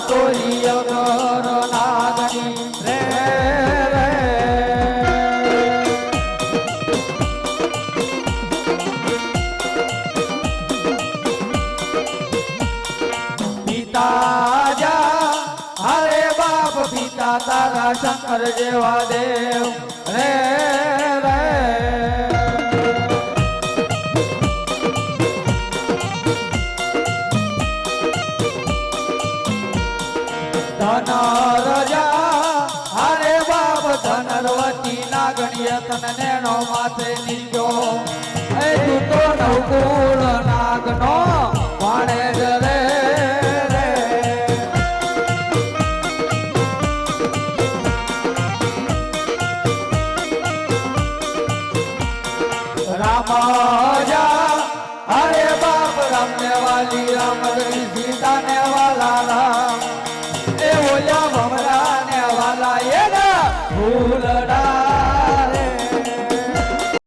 તોય અગર નાગની રે રે પિતા જા હરે બાપ પિતા તારા શંકર જેવા દેવ રે રે ધનરજા હરે બાપ ધનરવતી નાગણીય તન નેણો માથે નીચો એ તું તો નવકુળ નાગનો વાણે જ રે રે રામજા હરે બાપ રામને વાલી રામ સીતા ને વાલા રામ